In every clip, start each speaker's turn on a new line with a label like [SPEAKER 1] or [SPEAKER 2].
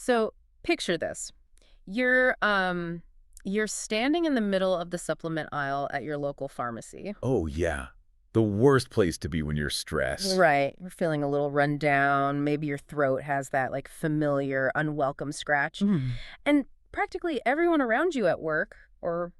[SPEAKER 1] So picture this. You're standing in the middle of the supplement aisle at your local pharmacy.
[SPEAKER 2] Oh, yeah. The worst place to be when you're stressed.
[SPEAKER 1] Right. You're feeling a little run down. Maybe your throat has that like familiar, unwelcome scratch.
[SPEAKER 2] Mm.
[SPEAKER 1] And practically everyone around you at work or,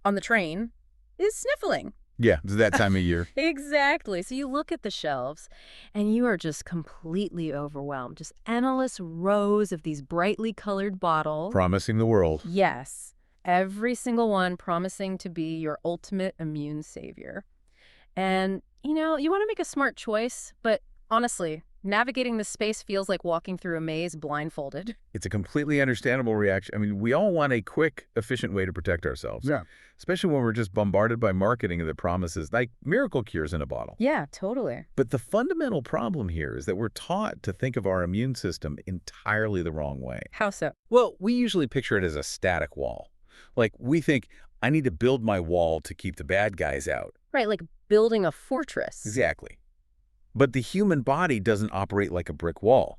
[SPEAKER 1] on the train is sniffling.
[SPEAKER 2] Yeah, it's that time of year.
[SPEAKER 1] Exactly. So you look at the shelves and you are just completely overwhelmed. Just endless rows of these brightly colored bottles.
[SPEAKER 2] Promising the world.
[SPEAKER 1] Yes. Every single one promising to be your ultimate immune savior. And, you want to make a smart choice, but honestly, navigating this space feels like walking through a maze blindfolded.
[SPEAKER 2] It's a completely understandable reaction. I mean, we all want a quick, efficient way to protect ourselves.
[SPEAKER 3] Yeah.
[SPEAKER 2] Especially when we're just bombarded by marketing that promises like miracle cures in a bottle.
[SPEAKER 1] Yeah, totally.
[SPEAKER 2] But the fundamental problem here is that we're taught to think of our immune system entirely the wrong way.
[SPEAKER 1] How so?
[SPEAKER 2] Well, we usually picture it as a static wall. Like, we think, I need to build my wall to keep the bad guys out.
[SPEAKER 1] Right, like building a fortress.
[SPEAKER 2] Exactly. But the human body doesn't operate like a brick wall.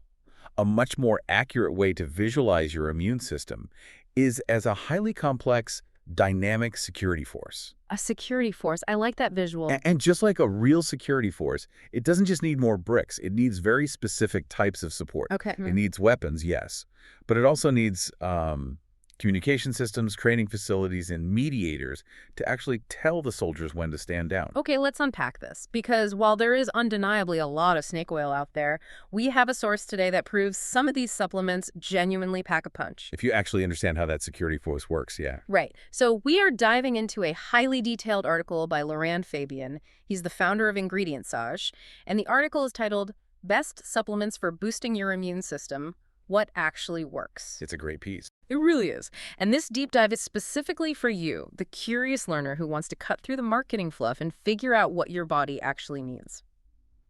[SPEAKER 2] A much more accurate way to visualize your immune system is as a highly complex, dynamic security force.
[SPEAKER 1] A security force. I like that visual.
[SPEAKER 2] And just like a real security force, it doesn't just need more bricks. It needs very specific types of support.
[SPEAKER 1] Okay.
[SPEAKER 2] It needs weapons, yes. But it also needs communication systems, training facilities, and mediators to actually tell the soldiers when to stand down.
[SPEAKER 1] Okay, let's unpack this. Because while there is undeniably a lot of snake oil out there, we have a source today that proves some of these supplements genuinely pack a punch.
[SPEAKER 2] If you actually understand how that security force works, yeah.
[SPEAKER 1] Right. So we are diving into a highly detailed article by Laurent Fabian. He's the founder of Ingredientsage. And the article is titled, Best Supplements for Boosting Your Immune System, What Actually Works.
[SPEAKER 2] It's a great piece.
[SPEAKER 1] It really is. And this deep dive is specifically for you, the curious learner who wants to cut through the marketing fluff and figure out what your body actually needs.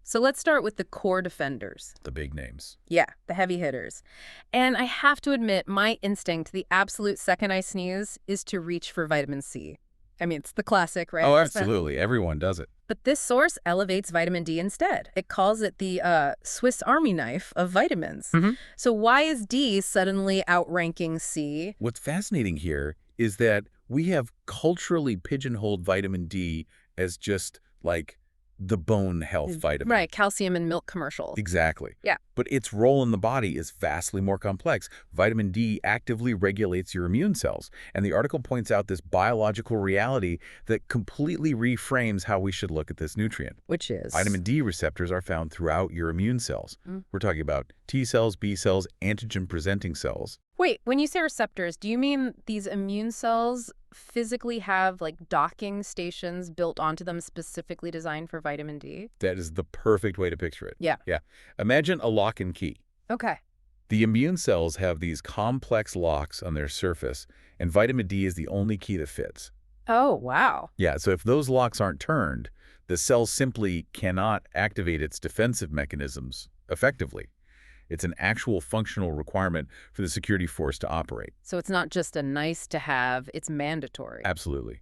[SPEAKER 1] So let's start with the core defenders.
[SPEAKER 2] The big names.
[SPEAKER 1] Yeah, the heavy hitters. And I have to admit, my instinct, the absolute second I sneeze, is to reach for vitamin C. I mean, it's the classic, right?
[SPEAKER 2] Oh, absolutely. Everyone does it.
[SPEAKER 1] But this source elevates vitamin D instead. It calls it the Swiss Army knife of vitamins. So why is D suddenly outranking C?
[SPEAKER 2] What's fascinating here is that we have culturally pigeonholed vitamin D as just like the bone health vitamin.
[SPEAKER 1] Right, calcium in milk commercials.
[SPEAKER 2] Exactly.
[SPEAKER 1] Yeah.
[SPEAKER 2] But its role in the body is vastly more complex. Vitamin D actively regulates your immune cells, and the article points out this biological reality that completely reframes how we should look at this nutrient.
[SPEAKER 1] Which is?
[SPEAKER 2] Vitamin D receptors are found throughout your immune cells. We're talking about T cells, B cells, antigen-presenting cells.
[SPEAKER 1] Wait, when you say receptors, do you mean these immune cells physically have like docking stations built onto them specifically designed for vitamin D?
[SPEAKER 2] That is the perfect way to picture it.
[SPEAKER 1] Yeah.
[SPEAKER 2] Yeah. Imagine a lock and key.
[SPEAKER 1] Okay.
[SPEAKER 2] The immune cells have these complex locks on their surface, and vitamin D is the only key that fits.
[SPEAKER 1] Oh, wow.
[SPEAKER 2] Yeah, so if those locks aren't turned, the cell simply cannot activate its defensive mechanisms effectively. It's an actual functional requirement for the security force to operate.
[SPEAKER 1] So it's not just a nice to have, it's mandatory.
[SPEAKER 2] Absolutely.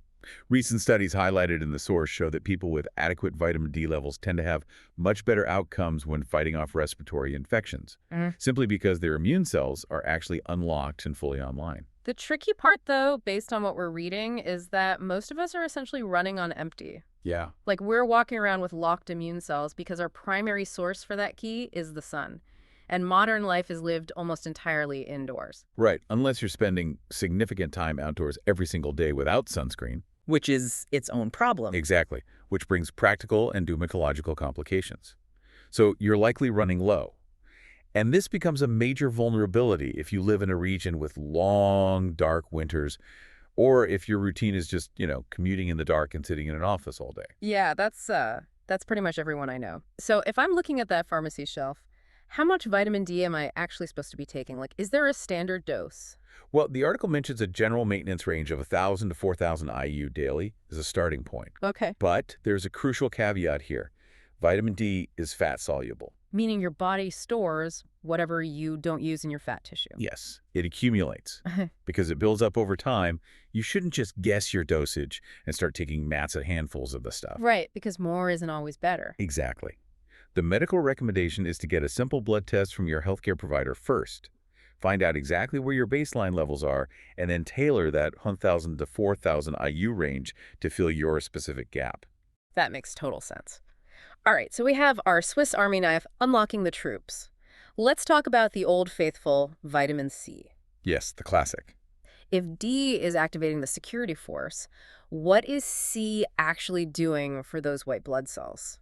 [SPEAKER 2] Recent studies highlighted in the source show that people with adequate vitamin D levels tend to have much better outcomes when fighting off respiratory infections, simply because their immune cells are actually unlocked and fully online.
[SPEAKER 1] The tricky part, though, based on what we're reading, is that most of us are essentially running on empty.
[SPEAKER 2] Yeah.
[SPEAKER 1] Like we're walking around with locked immune cells because our primary source for that key is the sun. And modern life is lived almost entirely indoors.
[SPEAKER 2] Right, unless you're spending significant time outdoors every single day without sunscreen.
[SPEAKER 4] Which is its own problem.
[SPEAKER 2] Exactly, which brings practical and dermatological complications. So you're likely running low. And this becomes a major vulnerability if you live in a region with long, dark winters, or if your routine is just, commuting in the dark and sitting in an office all day.
[SPEAKER 1] Yeah, that's pretty much everyone I know. So if I'm looking at that pharmacy shelf, how much vitamin D am I actually supposed to be taking? Like, is there a standard dose?
[SPEAKER 2] Well, the article mentions a general maintenance range of 1,000 to 4,000 IU daily as a starting point.
[SPEAKER 1] Okay.
[SPEAKER 2] But there's a crucial caveat here. Vitamin D is fat-soluble.
[SPEAKER 1] Meaning your body stores whatever you don't use in your fat tissue.
[SPEAKER 2] Yes, it accumulates. Because it builds up over time, you shouldn't just guess your dosage and start taking massive handfuls of the stuff.
[SPEAKER 1] Right, because more isn't always better.
[SPEAKER 2] Exactly. The medical recommendation is to get a simple blood test from your healthcare provider first. Find out exactly where your baseline levels are, and then tailor that 1,000 to 4,000 IU range to fill your specific gap.
[SPEAKER 1] That makes total sense. All right, so we have our Swiss Army knife unlocking the troops. Let's talk about the old faithful vitamin C.
[SPEAKER 2] Yes, the classic.
[SPEAKER 1] If D is activating the security force, what is C actually doing for those white blood cells?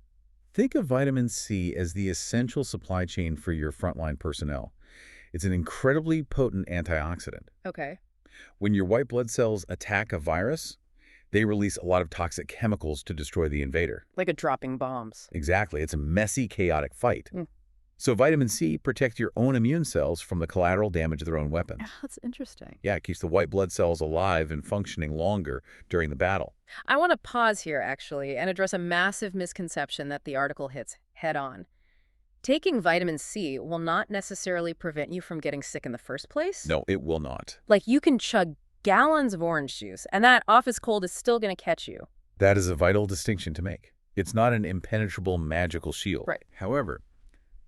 [SPEAKER 2] Think of vitamin C as the essential supply chain for your frontline personnel. It's an incredibly potent antioxidant.
[SPEAKER 1] Okay.
[SPEAKER 2] When your white blood cells attack a virus, they release a lot of toxic chemicals to destroy the invader.
[SPEAKER 1] Like a dropping bombs.
[SPEAKER 2] Exactly. It's a messy, chaotic fight.
[SPEAKER 1] Mm.
[SPEAKER 2] So vitamin C protects your own immune cells from the collateral damage of their own weapons.
[SPEAKER 1] That's interesting.
[SPEAKER 2] Yeah, it keeps the white blood cells alive and functioning longer during the battle.
[SPEAKER 1] I want to pause here, actually, and address a massive misconception that the article hits head on. Taking vitamin C will not necessarily prevent you from getting sick in the first place.
[SPEAKER 2] No, it will not.
[SPEAKER 1] Like, you can chug gallons of orange juice, and that office cold is still going to catch you.
[SPEAKER 2] That is a vital distinction to make. It's not an impenetrable magical shield.
[SPEAKER 1] Right.
[SPEAKER 2] However,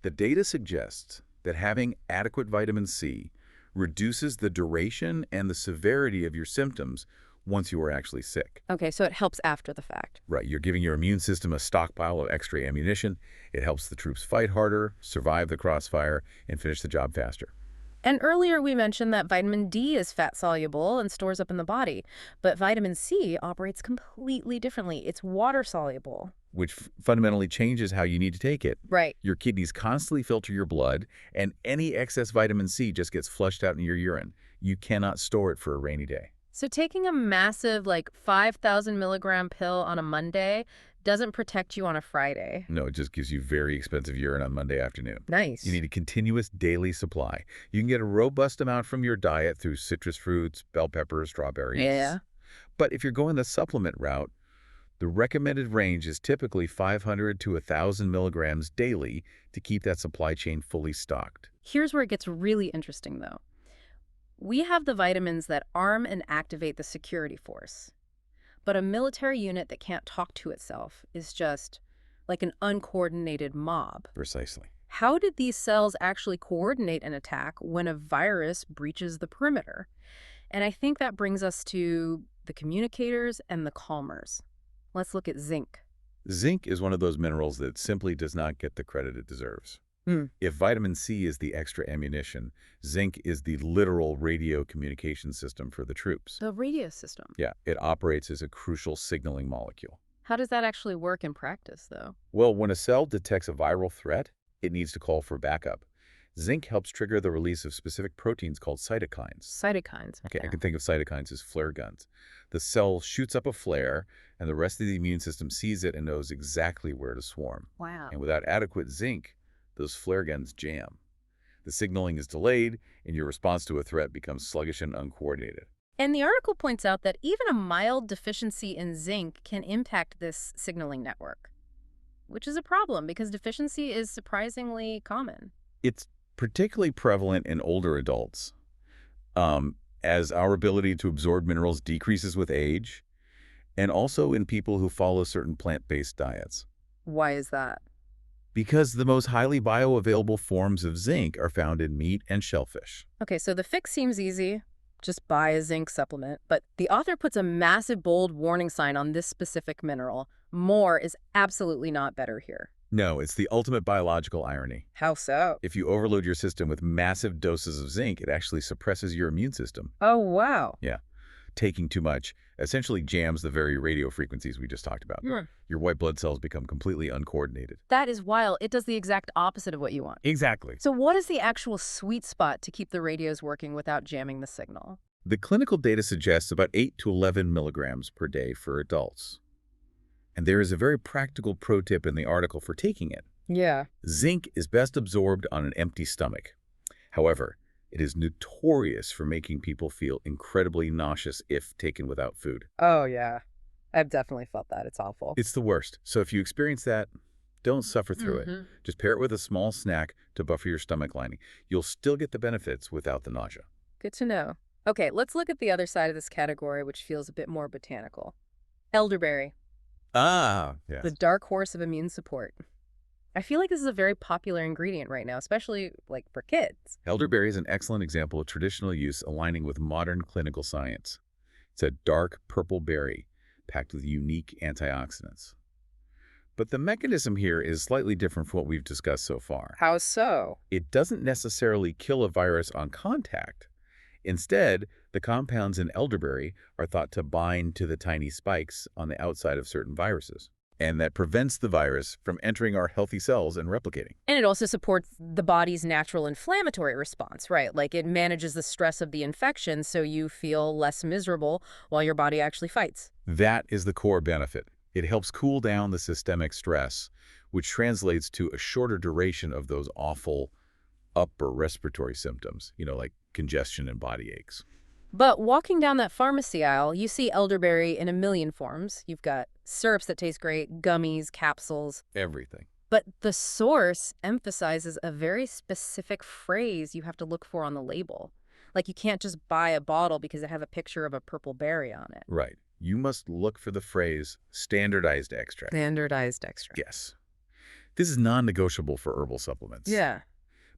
[SPEAKER 2] the data suggests that having adequate vitamin C reduces the duration and the severity of your symptoms once you are actually sick.
[SPEAKER 1] Okay, so it helps after the fact.
[SPEAKER 2] Right, you're giving your immune system a stockpile of extra ammunition. It helps the troops fight harder, survive the crossfire, and finish the job faster.
[SPEAKER 1] And earlier we mentioned that vitamin D is fat-soluble and stores up in the body, but vitamin C operates completely differently. It's water-soluble.
[SPEAKER 2] Which fundamentally changes how you need to take it.
[SPEAKER 1] Right.
[SPEAKER 2] Your kidneys constantly filter your blood, and any excess vitamin C just gets flushed out in your urine. You cannot store it for a rainy day.
[SPEAKER 1] So taking a massive, 5,000 milligram pill on a Monday doesn't protect you on a Friday.
[SPEAKER 2] No, it just gives you very expensive urine on Monday afternoon.
[SPEAKER 1] Nice.
[SPEAKER 2] You need a continuous daily supply. You can get a robust amount from your diet through citrus fruits, bell peppers, strawberries.
[SPEAKER 1] Yeah.
[SPEAKER 2] But if you're going the supplement route, the recommended range is typically 500 to 1,000 milligrams daily to keep that supply chain fully stocked.
[SPEAKER 1] Here's where it gets really interesting, though. We have the vitamins that arm and activate the security force. But a military unit that can't talk to itself is just like an uncoordinated mob.
[SPEAKER 2] Precisely.
[SPEAKER 1] How did these cells actually coordinate an attack when a virus breaches the perimeter? And I think that brings us to the communicators and the calmers. Let's look at zinc.
[SPEAKER 2] Zinc is one of those minerals that simply does not get the credit it deserves. If vitamin C is the extra ammunition, zinc is the literal radio communication system for the troops.
[SPEAKER 1] The radio system.
[SPEAKER 2] Yeah, it operates as a crucial signaling molecule.
[SPEAKER 1] How does that actually work in practice, though?
[SPEAKER 2] Well, when a cell detects a viral threat, it needs to call for backup. Zinc helps trigger the release of specific proteins called cytokines.
[SPEAKER 1] Cytokines.
[SPEAKER 2] Okay, I can think of cytokines as flare guns. The cell shoots up a flare, and the rest of the immune system sees it and knows exactly where to swarm.
[SPEAKER 1] Wow.
[SPEAKER 2] And without adequate zinc, those flare guns jam. The signaling is delayed, and your response to a threat becomes sluggish and uncoordinated.
[SPEAKER 1] And the article points out that even a mild deficiency in zinc can impact this signaling network, which is a problem because deficiency is surprisingly common.
[SPEAKER 2] It's particularly prevalent in older adults. As our ability to absorb minerals decreases with age, and also in people who follow certain plant-based diets.
[SPEAKER 1] Why is that?
[SPEAKER 2] Because the most highly bioavailable forms of zinc are found in meat and shellfish.
[SPEAKER 1] Okay, so the fix seems easy. Just buy a zinc supplement. But the author puts a massive bold warning sign on this specific mineral. More is absolutely not better here.
[SPEAKER 2] No, it's the ultimate biological irony.
[SPEAKER 1] How so?
[SPEAKER 2] If you overload your system with massive doses of zinc, it actually suppresses your immune system.
[SPEAKER 1] Oh, wow.
[SPEAKER 2] Yeah. Taking too much essentially jams the very radio frequencies we just talked about. Your white blood cells become completely uncoordinated.
[SPEAKER 1] That is wild. It does the exact opposite of what you want.
[SPEAKER 2] Exactly.
[SPEAKER 1] So what is the actual sweet spot to keep the radios working without jamming the signal?
[SPEAKER 2] The clinical data suggests about 8 to 11 milligrams per day for adults. And there is a very practical pro tip in the article for taking it.
[SPEAKER 1] Yeah.
[SPEAKER 2] Zinc is best absorbed on an empty stomach. However, it is notorious for making people feel incredibly nauseous if taken without food.
[SPEAKER 1] Oh, yeah. I've definitely felt that. It's awful.
[SPEAKER 2] It's the worst. So if you experience that, don't suffer through it. Just pair it with a small snack to buffer your stomach lining. You'll still get the benefits without the nausea.
[SPEAKER 1] Good to know. Okay, let's look at the other side of this category, which feels a bit more botanical. Elderberry,
[SPEAKER 2] Ah, yes.
[SPEAKER 1] the dark horse of immune support. I feel like this is a very popular ingredient right now, especially like for kids.
[SPEAKER 2] Elderberry is an excellent example of traditional use aligning with modern clinical science. It's a dark purple berry packed with unique antioxidants. But the mechanism here is slightly different from what we've discussed so far.
[SPEAKER 1] How so?
[SPEAKER 2] It doesn't necessarily kill a virus on contact. Instead, the compounds in elderberry are thought to bind to the tiny spikes on the outside of certain viruses. And that prevents the virus from entering our healthy cells and replicating.
[SPEAKER 1] And it also supports the body's natural inflammatory response, right? Like it manages the stress of the infection so you feel less miserable while your body actually fights.
[SPEAKER 2] That is the core benefit. It helps cool down the systemic stress, which translates to a shorter duration of those awful upper respiratory symptoms, like congestion and body aches.
[SPEAKER 1] But walking down that pharmacy aisle, you see elderberry in a million forms. You've got syrups that taste great, gummies, capsules.
[SPEAKER 2] Everything.
[SPEAKER 1] But the source emphasizes a very specific phrase you have to look for on the label. Like you can't just buy a bottle because it has a picture of a purple berry on it.
[SPEAKER 2] Right. You must look for the phrase standardized extract.
[SPEAKER 1] Standardized extract.
[SPEAKER 2] Yes. This is non-negotiable for herbal supplements.
[SPEAKER 1] Yeah.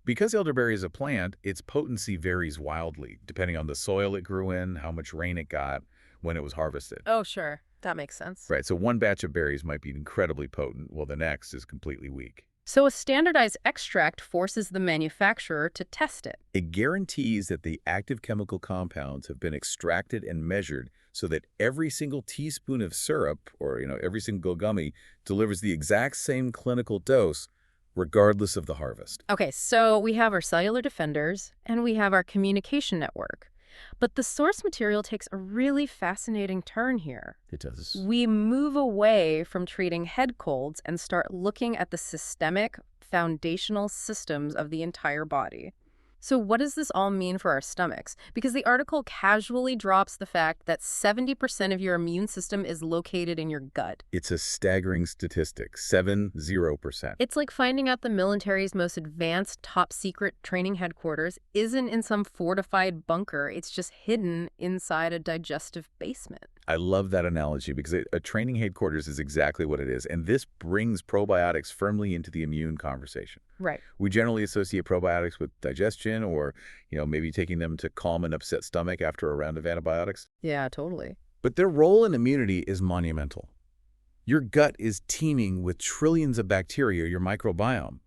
[SPEAKER 2] Because elderberry is a plant, its potency varies wildly, depending on the soil it grew in, how much rain it got, when it was harvested.
[SPEAKER 1] Oh, sure. That makes sense.
[SPEAKER 2] Right, so one batch of berries might be incredibly potent, while the next is completely weak.
[SPEAKER 1] So a standardized extract forces the manufacturer to test it.
[SPEAKER 2] It guarantees that the active chemical compounds have been extracted and measured so that every single teaspoon of syrup, or every single gummy, delivers the exact same clinical dose, regardless of the harvest.
[SPEAKER 1] Okay, so we have our cellular defenders and we have our communication network. But the source material takes a really fascinating turn here.
[SPEAKER 2] It does.
[SPEAKER 1] We move away from treating head colds and start looking at the systemic, foundational systems of the entire body. So what does this all mean for our stomachs? Because the article casually drops the fact that 70% of your immune system is located in your gut.
[SPEAKER 2] It's a staggering statistic, 70%.
[SPEAKER 1] It's like finding out the military's most advanced top-secret training headquarters isn't in some fortified bunker. It's just hidden inside a digestive basement.
[SPEAKER 2] I love that analogy because a training headquarters is exactly what it is. And this brings probiotics firmly into the immune conversation.
[SPEAKER 1] Right.
[SPEAKER 2] We generally associate probiotics with digestion or, maybe taking them to calm an upset stomach after a round of antibiotics.
[SPEAKER 1] Yeah, totally.
[SPEAKER 2] But their role in immunity is monumental. Your gut is teeming with trillions of bacteria, your microbiome.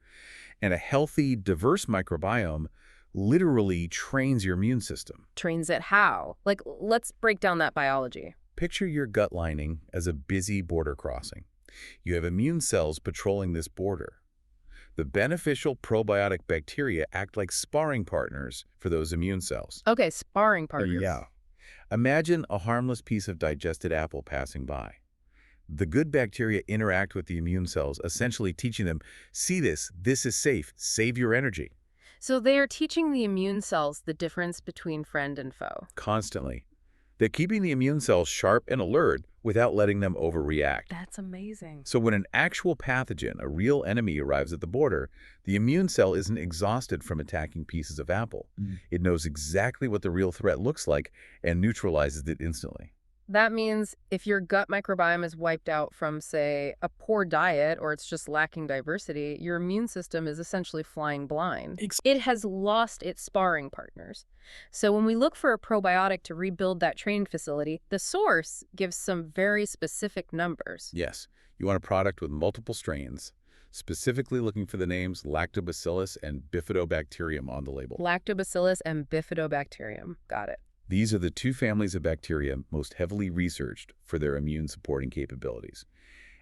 [SPEAKER 2] And a healthy, diverse microbiome literally trains your immune system.
[SPEAKER 1] Trains it how? Like, let's break down that biology.
[SPEAKER 2] Picture your gut lining as a busy border crossing. You have immune cells patrolling this border. The beneficial probiotic bacteria act like sparring partners for those immune cells.
[SPEAKER 1] Okay, sparring partners.
[SPEAKER 2] Yeah. Imagine a harmless piece of digested apple passing by. The good bacteria interact with the immune cells, essentially teaching them, see this is safe, save your energy.
[SPEAKER 1] So they are teaching the immune cells the difference between friend and foe.
[SPEAKER 2] Constantly. They're keeping the immune cells sharp and alert without letting them overreact.
[SPEAKER 1] That's amazing.
[SPEAKER 2] So when an actual pathogen, a real enemy, arrives at the border, the immune cell isn't exhausted from attacking pieces of apple. It knows exactly what the real threat looks like and neutralizes it instantly.
[SPEAKER 1] That means if your gut microbiome is wiped out from, say, a poor diet or it's just lacking diversity, your immune system is essentially flying blind. It has lost its sparring partners. So when we look for a probiotic to rebuild that training facility, the source gives some very specific numbers.
[SPEAKER 2] Yes, you want a product with multiple strains, specifically looking for the names Lactobacillus and Bifidobacterium on the label.
[SPEAKER 1] Lactobacillus and Bifidobacterium. Got it.
[SPEAKER 2] These are the two families of bacteria most heavily researched for their immune-supporting capabilities.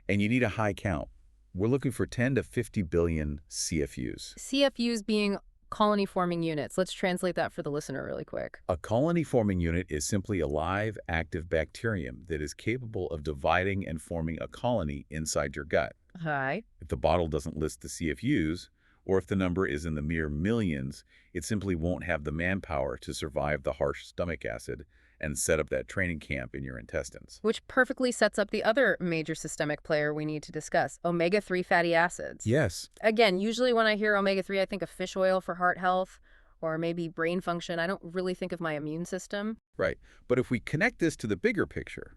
[SPEAKER 2] And you need a high count. We're looking for 10 to 50 billion CFUs.
[SPEAKER 1] CFUs being colony-forming units. Let's translate that for the listener really quick.
[SPEAKER 2] A colony-forming unit is simply a live, active bacterium that is capable of dividing and forming a colony inside your gut.
[SPEAKER 1] Hi.
[SPEAKER 2] If the bottle doesn't list the CFUs, or if the number is in the mere millions, it simply won't have the manpower to survive the harsh stomach acid and set up that training camp in your intestines.
[SPEAKER 1] Which perfectly sets up the other major systemic player we need to discuss, omega-3 fatty acids.
[SPEAKER 2] Yes.
[SPEAKER 1] Again, usually when I hear omega-3, I think of fish oil for heart health or maybe brain function. I don't really think of my immune system.
[SPEAKER 2] Right. But if we connect this to the bigger picture,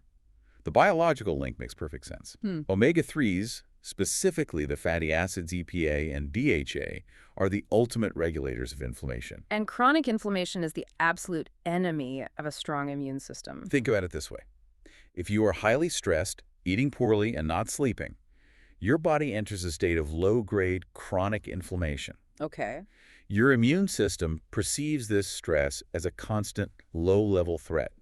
[SPEAKER 2] the biological link makes perfect sense. Omega-3s, Specifically, the fatty acids EPA and DHA are the ultimate regulators of inflammation.
[SPEAKER 1] And chronic inflammation is the absolute enemy of a strong immune system.
[SPEAKER 2] Think about it this way. If you are highly stressed, eating poorly, and not sleeping, your body enters a state of low-grade chronic inflammation.
[SPEAKER 1] Okay.
[SPEAKER 2] Your immune system perceives this stress as a constant, low-level threat.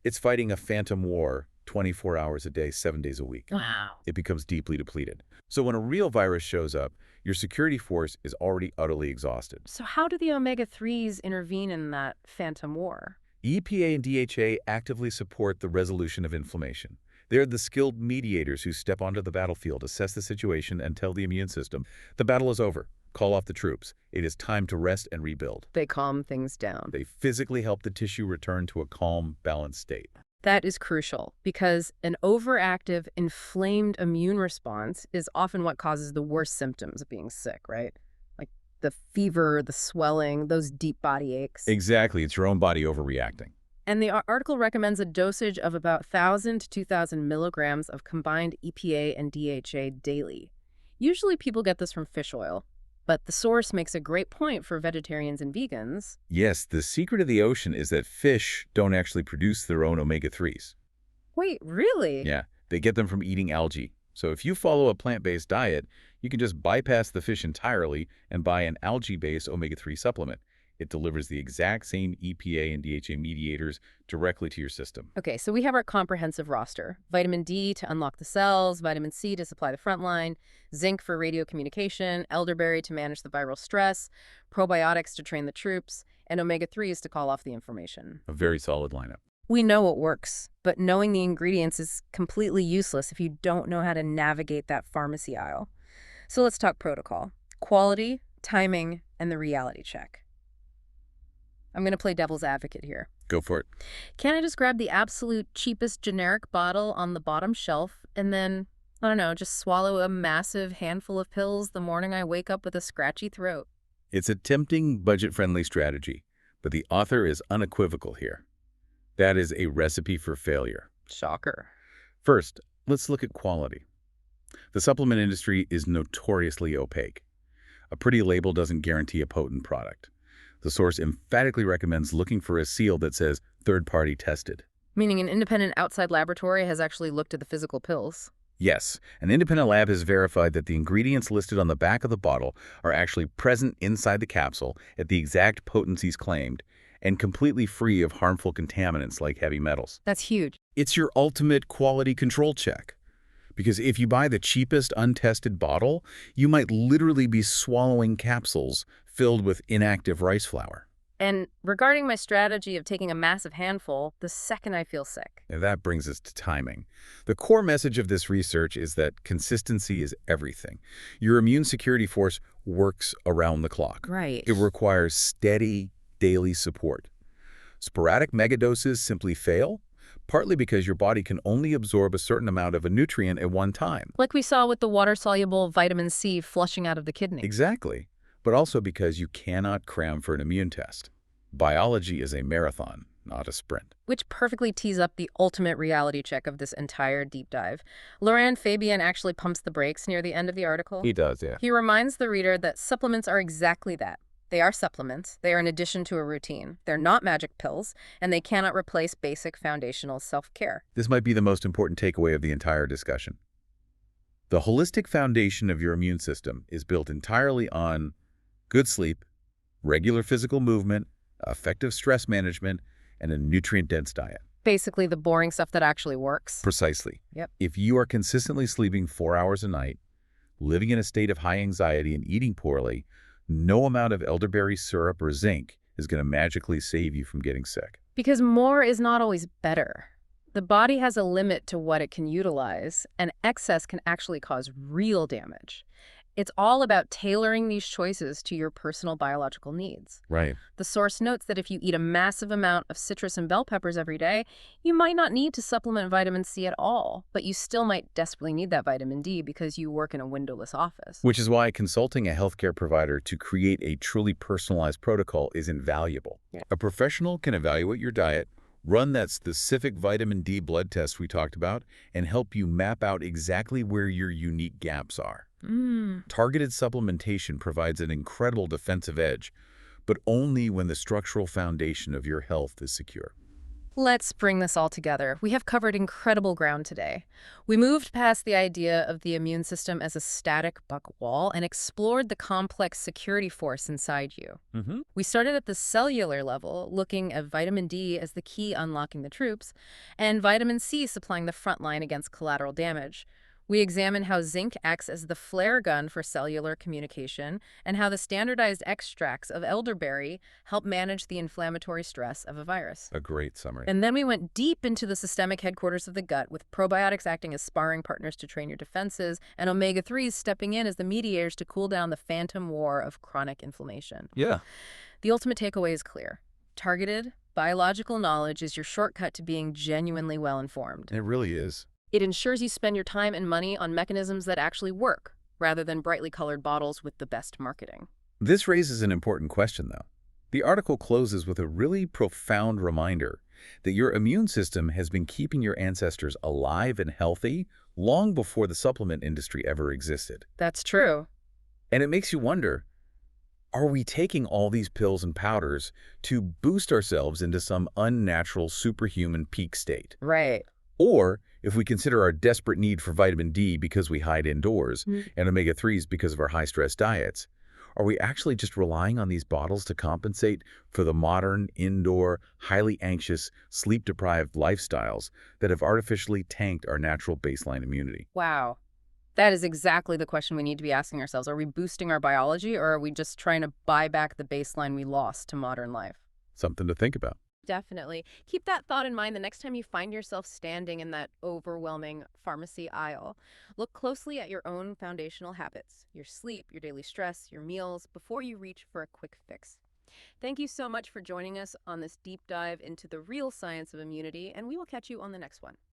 [SPEAKER 2] It's fighting a phantom war 24 hours a day, 7 days a week.
[SPEAKER 1] Wow.
[SPEAKER 2] It becomes deeply depleted. So when a real virus shows up, your security force is already utterly exhausted.
[SPEAKER 1] So how do the omega-3s intervene in that phantom war?
[SPEAKER 2] EPA and DHA actively support the resolution of inflammation. They're the skilled mediators who step onto the battlefield, assess the situation, and tell the immune system, the battle is over. Call off the troops. It is time to rest and rebuild.
[SPEAKER 1] They calm things down.
[SPEAKER 2] They physically help the tissue return to a calm, balanced state.
[SPEAKER 1] That is crucial because an overactive, inflamed immune response is often what causes the worst symptoms of being sick, right? Like the fever, the swelling, those deep body aches.
[SPEAKER 2] Exactly. It's your own body overreacting.
[SPEAKER 1] And the article recommends a dosage of about 1,000 to 2,000 milligrams of combined EPA and DHA daily. Usually people get this from fish oil, but the source makes a great point for vegetarians and vegans.
[SPEAKER 2] Yes, the secret of the ocean is that fish don't actually produce their own omega-3s.
[SPEAKER 1] Wait, really?
[SPEAKER 2] Yeah, they get them from eating algae. So if you follow a plant-based diet, you can just bypass the fish entirely and buy an algae-based omega-3 supplement. It delivers the exact same EPA and DHA mediators directly to your system.
[SPEAKER 1] Okay, so we have our comprehensive roster. Vitamin D to unlock the cells, vitamin C to supply the front line, zinc for radio communication, elderberry to manage the viral stress, probiotics to train the troops, and omega-3s to call off the inflammation.
[SPEAKER 2] A very solid lineup.
[SPEAKER 1] We know what works, but knowing the ingredients is completely useless if you don't know how to navigate that pharmacy aisle. So let's talk protocol. Quality, timing, and the reality check. I'm going to play devil's advocate here.
[SPEAKER 2] Go for it.
[SPEAKER 1] Can I just grab the absolute cheapest generic bottle on the bottom shelf and then, I don't know, just swallow a massive handful of pills the morning I wake up with a scratchy throat?
[SPEAKER 2] It's a tempting, budget-friendly strategy, but the author is unequivocal here. That is a recipe for failure.
[SPEAKER 1] Shocker.
[SPEAKER 2] First, let's look at quality. The supplement industry is notoriously opaque. A pretty label doesn't guarantee a potent product. The source emphatically recommends looking for a seal that says third-party tested.
[SPEAKER 1] Meaning an independent outside laboratory has actually looked at the physical pills.
[SPEAKER 2] Yes, an independent lab has verified that the ingredients listed on the back of the bottle are actually present inside the capsule at the exact potencies claimed and completely free of harmful contaminants like heavy metals.
[SPEAKER 1] That's huge.
[SPEAKER 2] It's your ultimate quality control check. Because if you buy the cheapest untested bottle, you might literally be swallowing capsules filled with inactive rice flour.
[SPEAKER 1] And regarding my strategy of taking a massive handful, the second I feel sick.
[SPEAKER 2] And that brings us to timing. The core message of this research is that consistency is everything. Your immune security force works around the clock.
[SPEAKER 1] Right.
[SPEAKER 2] It requires steady, daily support. Sporadic megadoses simply fail, partly because your body can only absorb a certain amount of a nutrient at one time.
[SPEAKER 1] Like we saw with the water-soluble vitamin C flushing out of the kidney.
[SPEAKER 2] Exactly. But also because you cannot cram for an immune test. Biology is a marathon, not a sprint.
[SPEAKER 1] Which perfectly tees up the ultimate reality check of this entire deep dive. Laurent Fabian actually pumps the brakes near the end of the article.
[SPEAKER 2] He does, yeah.
[SPEAKER 1] He reminds the reader that supplements are exactly that. They are supplements. They are an addition to a routine. They're not magic pills, and they cannot replace basic foundational self-care.
[SPEAKER 2] This might be the most important takeaway of the entire discussion. The holistic foundation of your immune system is built entirely on good sleep, regular physical movement, effective stress management, and a nutrient-dense diet.
[SPEAKER 1] Basically the boring stuff that actually works.
[SPEAKER 2] Precisely.
[SPEAKER 1] Yep.
[SPEAKER 2] If you are consistently sleeping 4 hours a night, living in a state of high anxiety, and eating poorly, no amount of elderberry syrup or zinc is going to magically save you from getting sick.
[SPEAKER 1] Because more is not always better. The body has a limit to what it can utilize, and excess can actually cause real damage. It's all about tailoring these choices to your personal biological needs.
[SPEAKER 2] Right.
[SPEAKER 1] The source notes that if you eat a massive amount of citrus and bell peppers every day, you might not need to supplement vitamin C at all, but you still might desperately need that vitamin D because you work in a windowless office.
[SPEAKER 2] Which is why consulting a healthcare provider to create a truly personalized protocol is invaluable.
[SPEAKER 1] Yeah.
[SPEAKER 2] A professional can evaluate your diet, Run that specific vitamin D blood test we talked about and help you map out exactly where your unique gaps are. Targeted supplementation provides an incredible defensive edge, but only when the structural foundation of your health is secure.
[SPEAKER 1] Let's bring this all together. We have covered incredible ground today. We moved past the idea of the immune system as a static buck wall and explored the complex security force inside you. We started at the cellular level, looking at vitamin D as the key unlocking the troops, and vitamin C supplying the front line against collateral damage. We examined how zinc acts as the flare gun for cellular communication and how the standardized extracts of elderberry help manage the inflammatory stress of a virus.
[SPEAKER 2] A great summary.
[SPEAKER 1] And then we went deep into the systemic headquarters of the gut, with probiotics acting as sparring partners to train your defenses and omega-3s stepping in as the mediators to cool down the phantom war of chronic inflammation.
[SPEAKER 2] Yeah.
[SPEAKER 1] The ultimate takeaway is clear. Targeted, biological knowledge is your shortcut to being genuinely well-informed.
[SPEAKER 2] It really is.
[SPEAKER 1] It ensures you spend your time and money on mechanisms that actually work, rather than brightly colored bottles with the best marketing.
[SPEAKER 2] This raises an important question, though. The article closes with a really profound reminder that your immune system has been keeping your ancestors alive and healthy long before the supplement industry ever existed.
[SPEAKER 1] That's true.
[SPEAKER 2] And it makes you wonder, are we taking all these pills and powders to boost ourselves into some unnatural superhuman peak state?
[SPEAKER 1] Right.
[SPEAKER 2] Or, if we consider our desperate need for vitamin D because we hide indoors and omega-3s because of our high-stress diets, are we actually just relying on these bottles to compensate for the modern, indoor, highly anxious, sleep-deprived lifestyles that have artificially tanked our natural baseline immunity?
[SPEAKER 1] Wow. That is exactly the question we need to be asking ourselves. Are we boosting our biology, or are we just trying to buy back the baseline we lost to modern life?
[SPEAKER 2] Something to think about.
[SPEAKER 1] Definitely. Keep that thought in mind the next time you find yourself standing in that overwhelming pharmacy aisle. Look closely at your own foundational habits, your sleep, your daily stress, your meals, before you reach for a quick fix. Thank you so much for joining us on this deep dive into the real science of immunity, and we will catch you on the next one.